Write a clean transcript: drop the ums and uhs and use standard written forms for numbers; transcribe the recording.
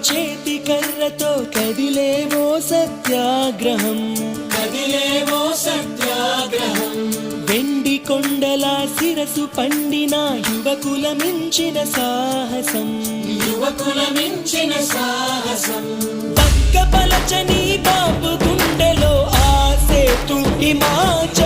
చేతి కర్రతో కదిలేవో సత్యాగ్రహం వెండి కొండల శిరసు పండిన యువకుల మించిన సాహసం పక్కపలచని బాబు గుండెలో ఆసేతు హిమాచల్